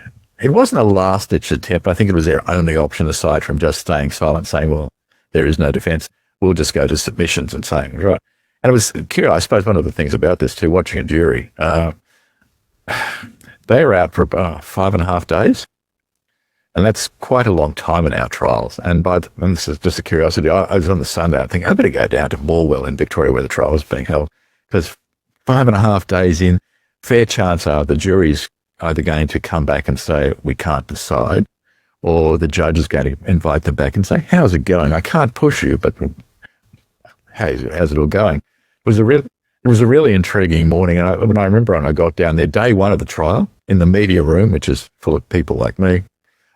B: it wasn't a last-ditch attempt. I think it was their only option aside from just staying silent, saying, well, there is no defense. We'll just go to submissions and saying, right. And it was curious. I suppose one of the things about this too, watching a jury, they were out for 5.5 days. And that's quite a long time in our trials. And this is just a curiosity, I was on the Sunday, I think I better go down to Morwell in Victoria where the trial was being held, because 5.5 days in, fair chance are the jury's either going to come back and say, we can't decide, or the judge is going to invite them back and say, how's it going? I can't push you, but how's it all going? It was a really intriguing morning. And when I remember when I got down there, day one of the trial, in the media room, which is full of people like me,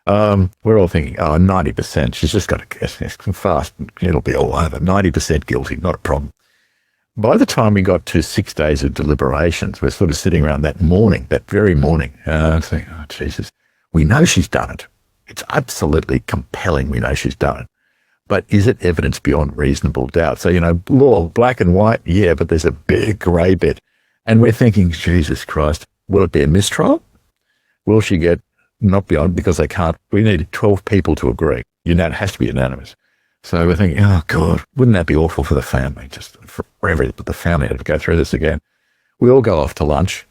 B: we're all thinking, 90%, she's just got to guess fast, it'll be all over. 90% guilty, not a problem. By the time we got to 6 days of deliberations, we're sort of sitting around that very morning, saying, oh, Jesus, we know she's done it. It's absolutely compelling we know she's done it. But is it evidence beyond reasonable doubt? So, law, black and white, yeah, but there's a big grey bit. And we're thinking, Jesus Christ, will it be a mistrial? Will she get not beyond, because they can't, we need 12 people to agree. It has to be unanimous. So we're thinking, oh God, wouldn't that be awful for the family, just for the family to go through this again. We all go off to lunch,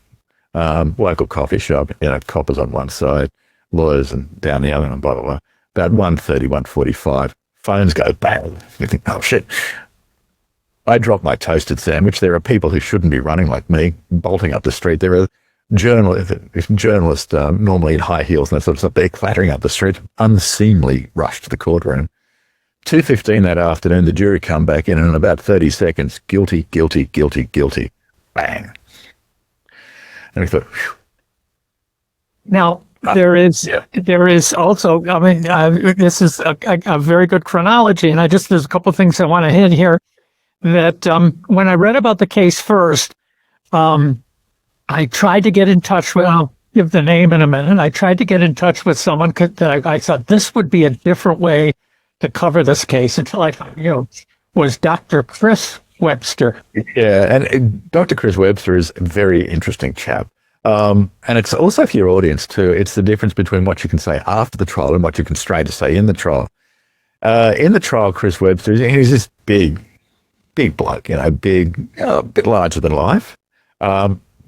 B: local coffee shop, coppers on one side, lawyers and down the other, and blah, blah, blah. About 1:30, 1:45, phones go bang. You think, oh shit. I drop my toasted sandwich. There are people who shouldn't be running like me, bolting up the street. There are journalists normally in high heels and that sort of stuff, they're clattering up the street, unseemly rush to the courtroom. 2:15 that afternoon, the jury come back in, and in about 30 seconds, guilty, guilty, guilty, guilty, bang. And we thought, whew.
A: Now, there is also, this is a very good chronology, and there's a couple of things I want to hit here, that when I read about the case first, I tried to get in touch with, I'll give the name in a minute. I tried to get in touch with someone that I thought this would be a different way to cover this case, until I found, was Dr. Chris Webster.
B: Yeah, and Dr. Chris Webster is a very interesting chap. And it's also for your audience too. It's the difference between what you can say after the trial and what you can straight to say in the trial. In the trial, Chris Webster, he's this big bloke, a bit larger than life.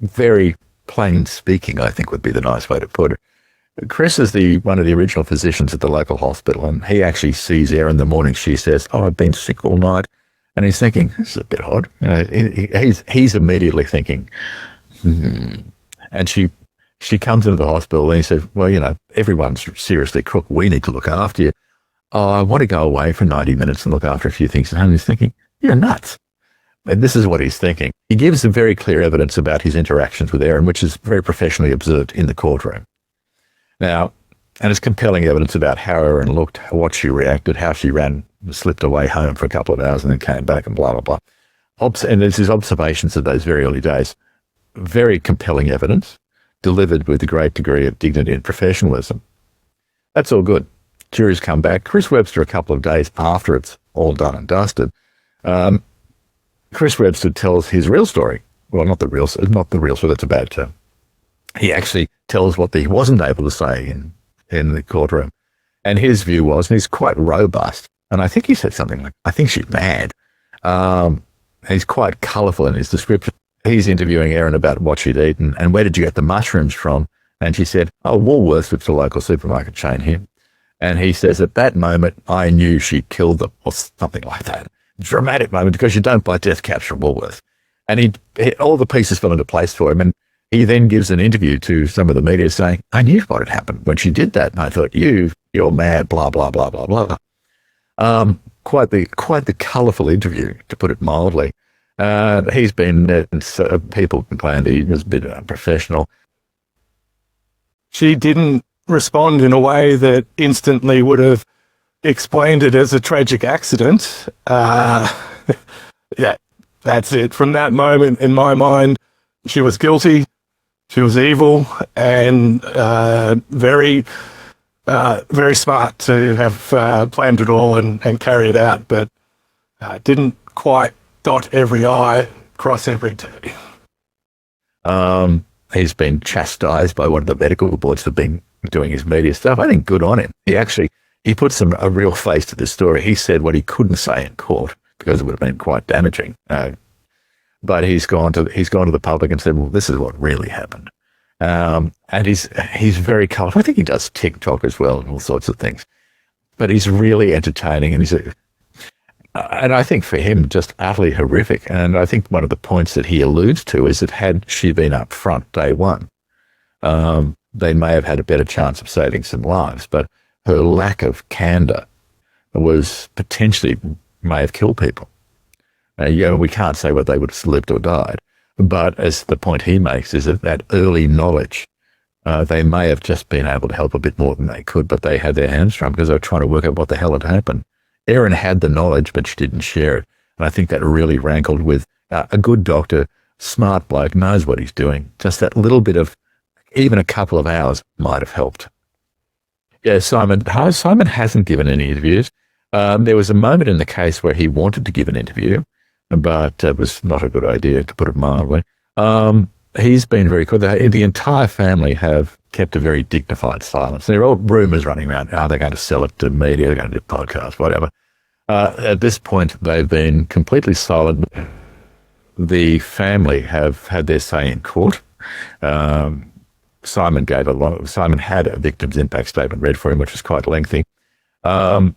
B: Very plain speaking, I think would be the nice way to put it. Chris is one of the original physicians at the local hospital, and he actually sees Erin in the morning. She says, oh, I've been sick all night. And he's thinking, this is a bit odd. He's immediately thinking, And she comes into the hospital and he says, well, everyone's seriously crook. We need to look after you. Oh, I want to go away for 90 minutes and look after a few things. And he's thinking, you're nuts. And this is what he's thinking. He gives some very clear evidence about his interactions with Erin, which is very professionally observed in the courtroom. Now, and it's compelling evidence about how Erin looked, what she reacted, how she ran, slipped away home for a couple of hours and then came back and blah, blah, blah. And there's his observations of those very early days. Very compelling evidence, delivered with a great degree of dignity and professionalism. That's all good. Juries come back. Chris Webster, a couple of days after it's all done and dusted, Chris Webster tells his real story. Well, not the real story, that's a bad term. He actually tells what he wasn't able to say in the courtroom. And his view was, and he's quite robust, and I think he said something like, I think she's mad. He's quite colourful in his description. he's interviewing Erin about what she'd eaten and where did you get the mushrooms from? And she said, oh, Woolworths, which is a local supermarket chain here. And he says, at that moment, I knew she'd killed them, or something like that. Dramatic moment, because you don't buy death caps from Woolworths. And all the pieces fell into place for him. And he then gives an interview to some of the media saying, I knew what had happened when she did that. And I thought, you're mad, blah, blah, blah, blah, blah. Quite the colourful interview, to put it mildly. He's been, people complained he was a bit unprofessional.
C: She didn't respond in a way that instantly would have explained it as a tragic accident. Yeah, that's it. From that moment, in my mind, she was guilty, she was evil, and very smart to have planned it all and carry it out, but didn't quite dot every I, cross every T.
B: He's been chastised by one of the medical boards for being doing his media stuff. I think good on him. He put a real face to the story. He said what he couldn't say in court because it would have been quite damaging. But he's gone to the public and said, well, this is what really happened. And he's very colourful. I think he does TikTok as well and all sorts of things. But he's really entertaining, and and I think for him, just utterly horrific. And I think one of the points that he alludes to is that had she been up front day one, they may have had a better chance of saving some lives. But her lack of candour was potentially may have killed people. We can't say whether they would have lived or died. But as the point he makes is that early knowledge, they may have just been able to help a bit more than they could, but they had their hands trumped because they were trying to work out what the hell had happened. Erin had the knowledge, but she didn't share it. And I think that really rankled with a good doctor, smart bloke, knows what he's doing. Just that little bit of, even a couple of hours might have helped. Yeah, Simon hasn't given any interviews. There was a moment in the case where he wanted to give an interview, but it was not a good idea, to put it mildly. He's been very good. The entire family have kept a very dignified silence. There are all rumours running around. They're going to sell it to media, they're going to do podcasts, whatever. At this point, they've been completely silent. The family have had their say in court. Simon had a victim's impact statement read for him, which was quite lengthy.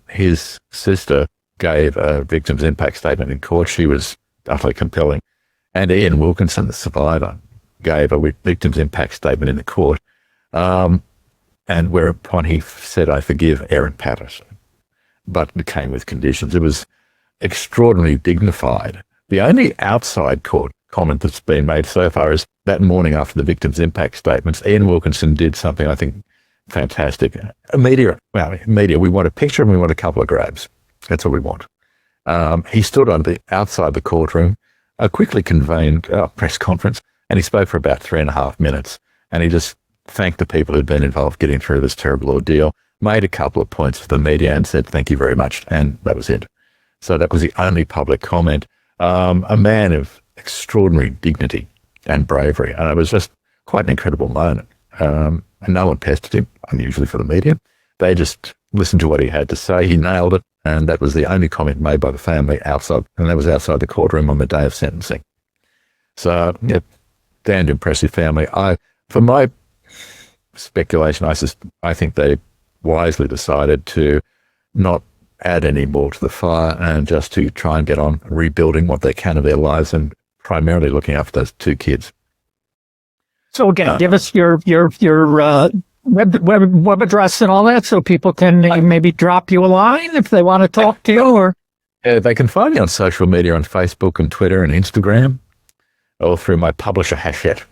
B: His sister gave a victim's impact statement in court. She was utterly compelling. And Ian Wilkinson, the survivor, gave a victim's impact statement in the court. And whereupon he said, I forgive Erin Patterson. But it came with conditions. It was extraordinarily dignified. The only outside court comment that's been made so far is that morning after the victim's impact statements, Ian Wilkinson did something, I think, fantastic. Media, we want a picture and we want a couple of grabs. That's what we want. He stood outside the courtroom, quickly convened a press conference, and he spoke for about 3.5 minutes. And he just thanked the people who'd been involved getting through this terrible ordeal, made a couple of points for the media and said, thank you very much. And that was it. So that was the only public comment. A man of extraordinary dignity and bravery. And it was just quite an incredible moment. And no one pestered him, unusually for the media. They just listened to what he had to say. He nailed it. And that was the only comment made by the family outside. And that was outside the courtroom on the day of sentencing. So, yeah, damned impressive family. For my speculation, I think they wisely decided to not add any more to the fire and just to try and get on rebuilding what they can of their lives and primarily looking after those 2 kids.
A: So again, give us your web address and all that, so people can maybe drop you a line if they want to talk to you. Or
B: they can find me on social media on Facebook and Twitter and Instagram, or through my publisher Hachette.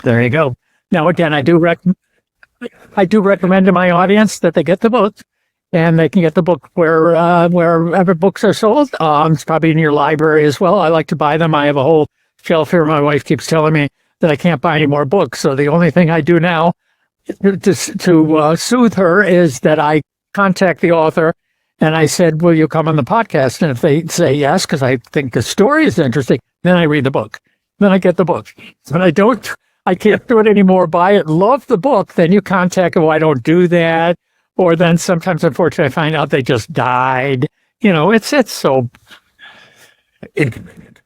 A: There you go. Now again, I do recommend to my audience that they get the book, and they can get the book wherever books are sold. It's probably in your library as well. I like to buy them. I have a whole shelf here. My wife keeps telling me that I can't buy any more books. So the only thing I do now to soothe her is that I contact the author and I said, will you come on the podcast? And if they say yes, because I think the story is interesting, then I read the book. Then I get the book. But I can't do it anymore. Buy it, love the book. Then you contact, I don't do that. Or then sometimes, unfortunately, I find out they just died. It's so inconvenient.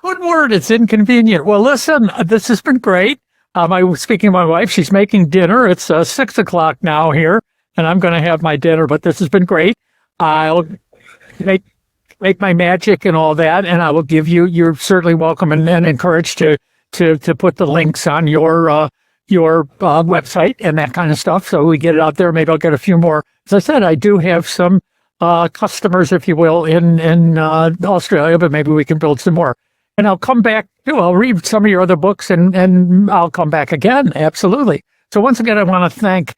A: Good word. It's inconvenient. Well, listen, this has been great. I was speaking to my wife. She's making dinner. It's 6 o'clock now here, and I'm going to have my dinner. But this has been great. I'll make my magic and all that, and I will give you. You're certainly welcome and encouraged to put the links on your website and that kind of stuff, so we get it out there. Maybe I'll get a few more. As I said, I do have some customers, if you will, in Australia, but maybe we can build some more. And I'll come back. I'll read some of your other books, and I'll come back again. Absolutely. So once again, I want to thank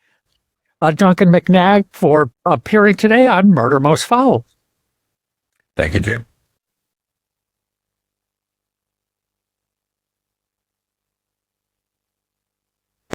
A: Duncan McNagg for appearing today on Murder Most Foul.
B: Thank you, Jim.